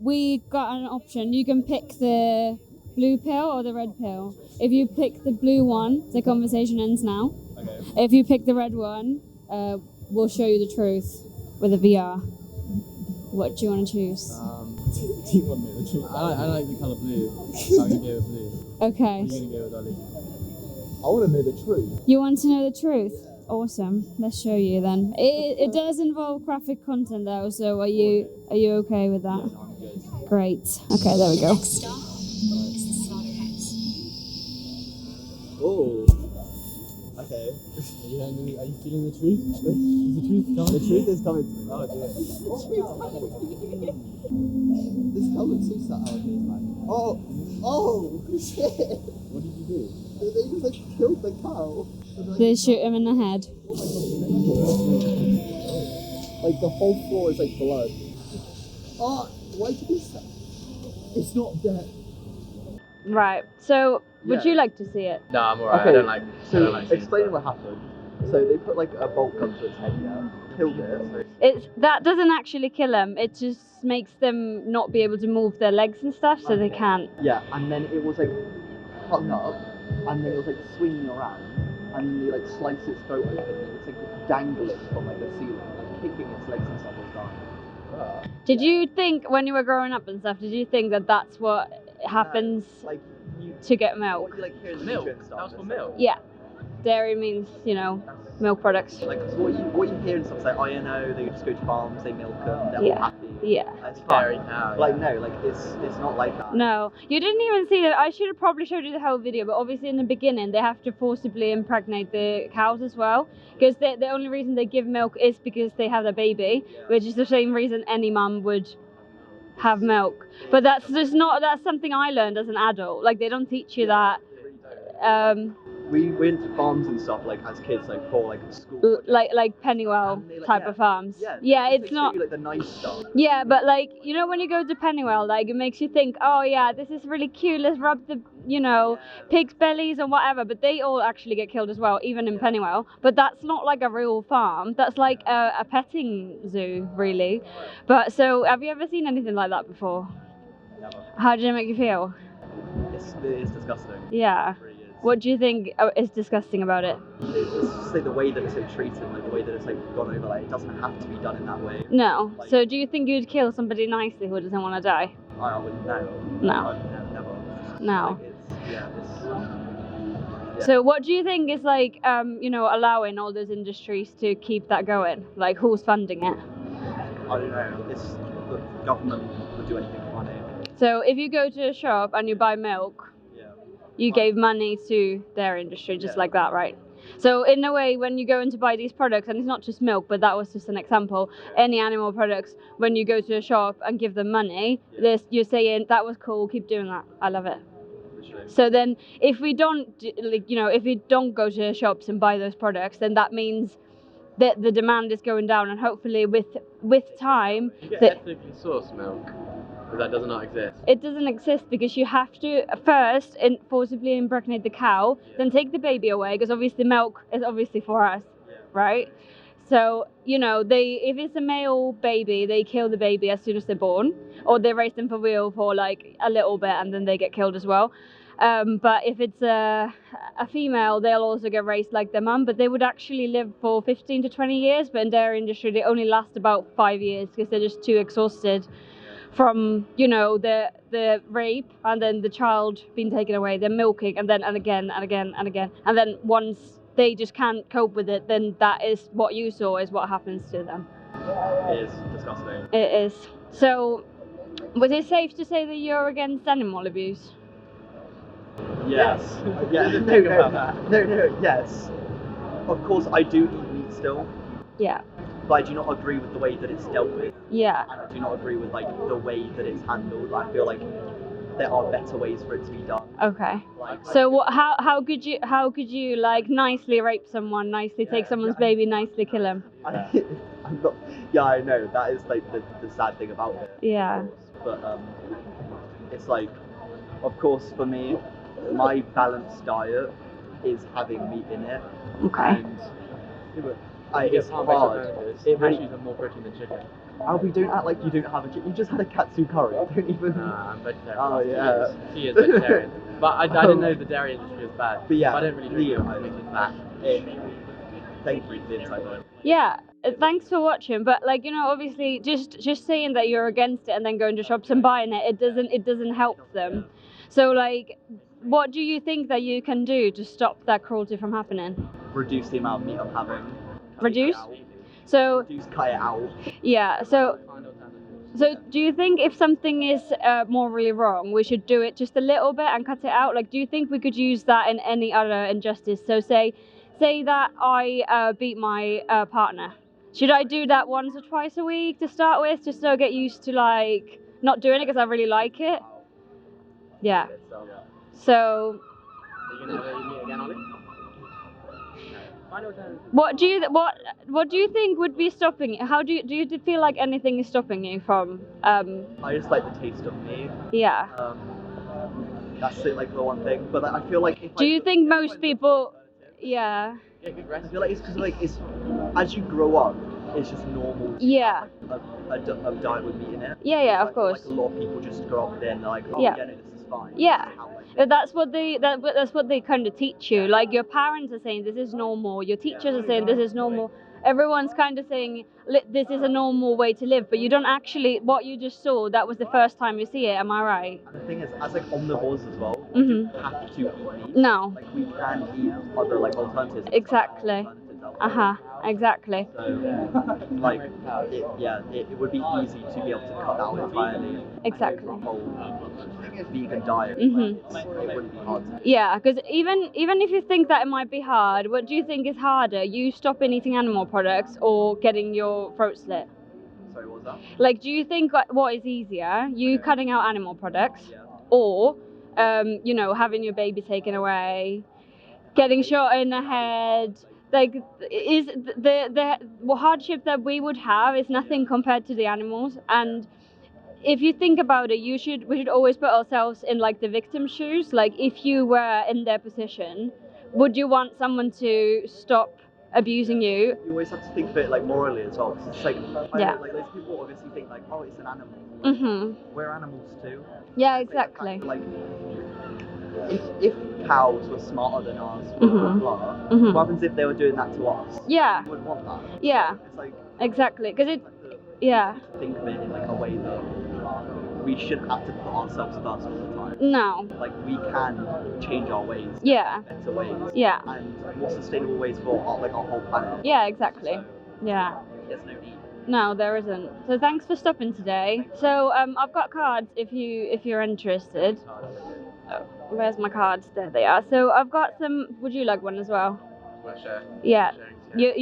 we got an option. You can pick the blue pill or the red pill. If you pick the blue one, the conversation ends now. Okay. If you pick the red one, we'll show you the truth with a VR. What do you want to choose? Do you want to know the truth? I like the colour blue. So I'm going to go with blue. Okay. What are you going to go with, Ollie? I want to know the truth. You want to know the truth? Awesome. Let's show you then. It does involve graphic content though, so are you okay with that? Yeah, I'm good. Great. Okay, there we go. Next stop is the slaughterhouse. Oh. Okay. Are you feeling the truth? Is the truth coming? The truth is coming to me. Oh dear. This cow looks so sad out here, man. Oh shit! What did you do? They just like killed the cow. They shoot him in the head. Like the whole floor is like blood. Oh, why did he say? It's not dead. Right. So, would you like to see it? No, I'm alright. Okay, I don't like explain seeing what happened. So they put like a bolt gun to its head, yeah, killed it. That doesn't actually kill them. It just makes them not be able to move their legs and stuff, so they can't. Yeah, and then it was like hung up, and then it was like swinging around, and then they like sliced its throat open, and it's like dangling from like the ceiling, like kicking its legs and stuff all the time. Did you think when you were growing up and stuff? Did you think that that's what happens Like you, to get milk? what you like hear in the milk. media and stuff. That was for it's milk. Yeah. Dairy means, milk products. Like so what you hear in stuff is like, oh you know, they just go to farms, they milk them, they're all happy. Yeah. It's Dairy fine. cow. Like no, like it's not like that. No, you didn't even see that. I should have probably showed you the whole video, but obviously in the beginning they have to forcibly impregnate the cows as well, because the only reason they give milk is because they have a baby, which is the same reason any mum would have milk. But that's something I learned as an adult. Like they don't teach you that. We went to farms and stuff like as kids, like for like school. Like Pennywell And they, like, type of farms. Yeah, It's they not. show you, like the nice stuff. Yeah, but like when you go to Pennywell, like it makes you think, oh yeah, this is really cute. Let's rub the pigs' bellies or whatever. But they all actually get killed as well, even in Pennywell. But that's not like a real farm. That's like a petting zoo, really. But so, have you ever seen anything like that before? Never. How did it make you feel? It's disgusting. Yeah. It really is. What do you think is disgusting about it? It's just like the way that it's like treated, like the way that it's like gone over. Like it doesn't have to be done in that way. No. Like, So do you think you'd kill somebody nicely who doesn't want to die? I wouldn't know. No. Never. No. Like it's. So what do you think is like, allowing all those industries to keep that going? Like who's funding it? I don't know. It's the government would do anything for money. So if you go to a shop and you buy milk, you gave money to their industry just like that, right? So in a way, when you go in to buy these products, and it's not just milk, but that was just an example, any animal products, when you go to a shop and give them money, you're saying, that was cool, keep doing that, I love it. So then if we don't, if we don't go to shops and buy those products, then that means that the demand is going down, and hopefully with time... You get ethically sourced milk. Because that does not exist. It doesn't exist because you have to first forcibly impregnate the cow, then take the baby away, because obviously milk is obviously for us, right? So, if it's a male baby, they kill the baby as soon as they're born, or they raise them for real for like a little bit and then they get killed as well. But if it's a female, they'll also get raised like their mum, but they would actually live for 15 to 20 years, but in dairy industry they only last about 5 years because they're just too exhausted from the rape and then the child being taken away, they're milking and again and then once they just can't cope with it, then that is what you saw is what happens to them. It is disgusting. It is. So was it safe to say that you're against animal abuse? Yes. No, yes. Of course I do eat meat still. Yeah. But I do not agree with the way that it's dealt with. Yeah. And I do not agree with like the way that it's handled. I feel like there are better ways for it to be done. Okay. Like, So how could you like nicely rape someone, nicely take someone's baby, nicely kill him? I'm not. Yeah, I know that is like the sad thing about it. Yeah. But it's like, of course, for me, my balanced diet is having meat in it. Okay. And It's hard. It really. Cashews have more protein than chicken. Albie, don't act like you don't have a chicken. You just had a katsu curry. Don't even. I'm vegetarian. Oh, yeah. She is vegetarian. But I didn't know the dairy industry was bad. But yeah, I don't really drink milk. It makes me fat. Thank you for the insight though. Yeah, thanks for watching. But like, you know, obviously just saying that you're against it and then going to shops and buying it doesn't help them. So like, what do you think that you can do to stop that cruelty from happening? Reduce the amount of meat I'm having. Reduce? So Cut it out. yeah, so do you think if something is morally wrong, we should do it just a little bit and cut it out? Like, do you think we could use that in any other injustice? So say that I beat my partner. Should I do that once or twice a week to start with, just so I get used to like not doing it because I really like it? Yeah. So. Are you gonna ever eat meat again, Ollie? What do you think would be stopping it? How do you feel like anything is stopping you from? I just like the taste of meat. Yeah. That's it, like the one thing. But like, I feel like. Do you think most people? Yeah. I feel like it's because like it's as you grow up, it's just normal. Yeah. A diet with meat in it. Yeah, Like, of course. Like a lot of people just grow up there and they're like, oh Yeah. yeah, no, this is fine. Yeah. This is how, like, That's what they kind of teach you. Like your parents are saying this is normal. Your teachers are saying this is normal. Everyone's kind of saying this is a normal way to live, but you don't actually. What you just saw, that was the first time you see it. Am I right? And the thing is, as like omnivores as well, we don't have to eat meat. No. Like we can eat other like alternatives. Exactly. Exactly. So, like, it would be easy to be able to cut that out entirely. Exactly. The whole vegan diet. It wouldn't be hard to. Yeah, because even if you think that it might be hard, what do you think is harder? You stopping eating animal products or getting your throat slit? Sorry, what was that? Like, do you think what is easier? You cutting out animal products, Yeah. or you know, having your baby taken away, getting shot in the head? Like, is the hardship that we would have is nothing compared to the animals. And if you think about it, we should always put ourselves in like the victim's shoes. Like, if you were in their position, would you want someone to stop abusing you? You always have to think of it like morally as well. 'Cause it's like, Yeah. like those people obviously think like, oh, it's an animal. We're animals too. Yeah, It's like the exactly. fact that, like, if cows were smarter than us, blah, blah, what happens if they were doing that to us? Yeah. We wouldn't want that. Yeah. It's like, Exactly. Because it. Yeah. think of it in like a way that we shouldn't have to put ourselves first all the time. No. Like we can change our ways, Yeah. better ways, Yeah. and more sustainable ways for our whole planet. Yeah. Exactly. Yeah. There's no need. No, there isn't. So thanks for stopping today. So I've got cards if you're interested. Oh, where's my cards? There they are. So I've got some. Would you like one as well? Yeah. You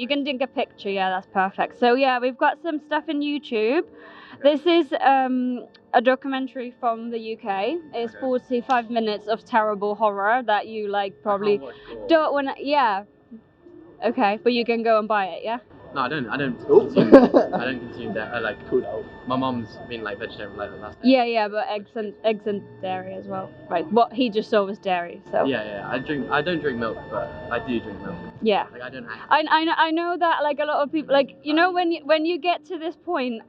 can take a picture. Yeah, that's perfect. So yeah, we've got some stuff in YouTube. This is a documentary from the UK. It's 45 minutes of terrible horror that you like probably don't want to. Yeah. Okay, but you can go and buy it. Yeah. No, I don't consume. I don't consume that. Like, my mom's been like vegetarian like the last. Yeah, but eggs and dairy as well. Right. What he just saw was dairy. So. Yeah. I don't drink milk, but I do drink milk. Yeah. Like I don't. I know that like a lot of people, like, you know, when you get to this point,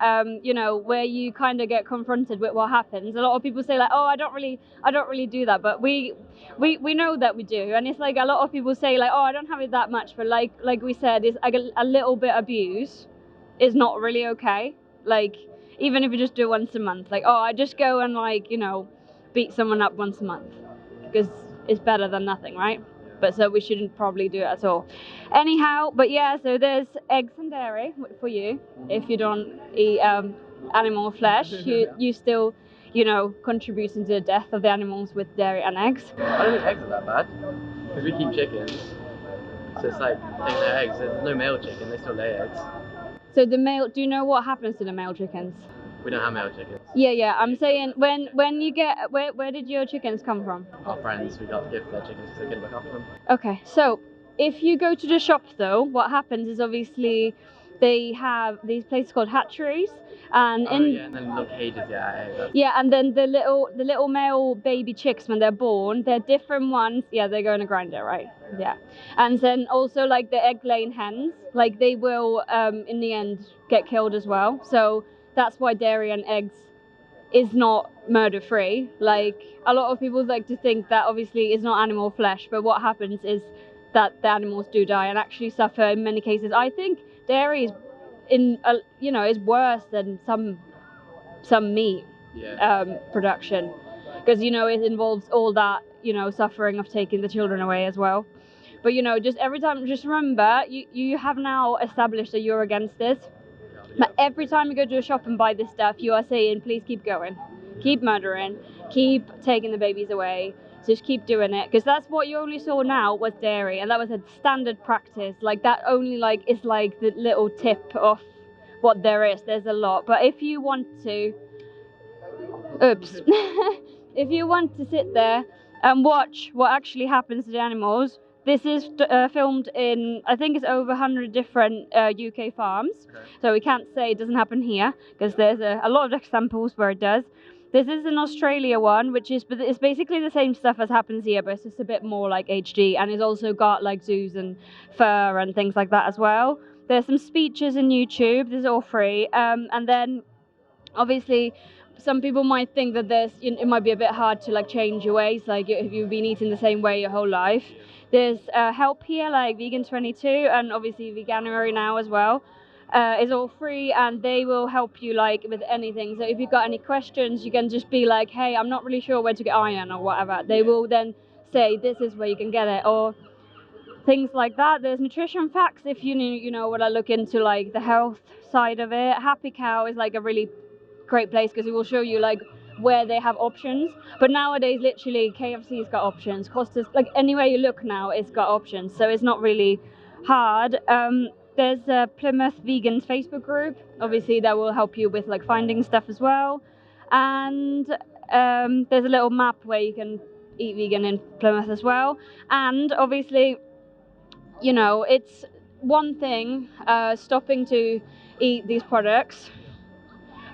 you know, where you kind of get confronted with what happens, a lot of people say like, oh, I don't really do that, but we know that we do. And it's like a lot of people say like, oh, I don't have it that much, but like we said, it's like a little bit abuse is not really okay. Like, even if you just do it once a month, like, oh, I just go and like, you know, beat someone up once a month, because it's better than nothing, right? But so we shouldn't probably do it at all. Anyhow, but yeah, so there's eggs and dairy for you. If you don't eat animal flesh, you still, you know, contributing to the death of the animals with dairy and eggs. I don't think eggs are that bad, because we keep chickens. So it's like taking their eggs. There's no male chicken, they still lay eggs. So the male, do you know what happens to the male chickens? We don't have male chickens. Yeah. I'm saying when you get where did your chickens come from? Our friends, we got to gift their chickens because they couldn't look after them. Okay, so if you go to the shop though, what happens is obviously they have these places called hatcheries, and and then little cages, eggs. Yeah, and then the little male baby chicks when they're born, they're different ones. Yeah, they go in a grinder, right? Yeah, and then also like the egg-laying hens, like they will in the end get killed as well. So that's why dairy and eggs is not murder-free. Like a lot of people like to think that obviously it's not animal flesh, but what happens is that the animals do die and actually suffer in many cases. I think dairy is is worse than some meat production, because it involves all that suffering of taking the children away as well. But just every time, just remember, you have now established that you're against this. But every time you go to a shop and buy this stuff, you are saying, please keep going, keep murdering, keep taking the babies away, just keep doing it, because that's what you only saw now was dairy, and that was a standard practice. Like that only is like the little tip of what there is. There's a lot, but if you want to if you want to sit there and watch what actually happens to the animals, this is filmed in, I think it's over 100 different UK farms. Okay. So we can't say it doesn't happen here, because there's a lot of examples where it does. This is an Australia one, but it's basically the same stuff as happens here, but it's just a bit more like HD, and it's also got like zoos and fur and things like that as well. There's some speeches in YouTube. This is all free, and then obviously some people might think that it might be a bit hard to like change your ways, like if you've been eating the same way your whole life. There's help here like Vegan 22 and obviously Veganuary now as well. It's all free, and they will help you like with anything. So if you've got any questions, you can just be like, hey, I'm not really sure where to get iron or whatever. They will then say this is where you can get it, or things like that. There's nutrition facts if you want to look into like the health side of it. Happy Cow is like a really great place because it will show you like where they have options. But nowadays, literally, KFC's got options. Costa's, like anywhere you look now, it's got options. So it's not really hard. There's a Plymouth Vegans Facebook group, obviously, that will help you with like finding stuff as well. And there's a little map where you can eat vegan in Plymouth as well. And obviously, it's one thing stopping to eat these products,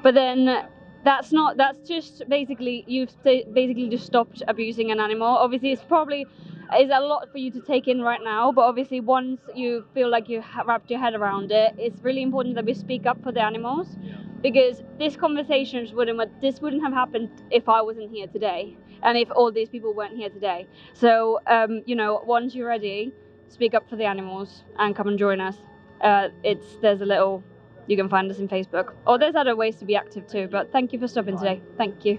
but then that's just basically you've basically just stopped abusing an animal. Obviously it's probably is a lot for you to take in right now, but obviously once you feel like you wrapped your head around it, it's really important that we speak up for the animals, because this conversation wouldn't have happened if I wasn't here today, and if all these people weren't here today. So once you're ready, speak up for the animals and come and join us. You can find us in Facebook, or there's other ways to be active too. But thank you for stopping today. Thank you.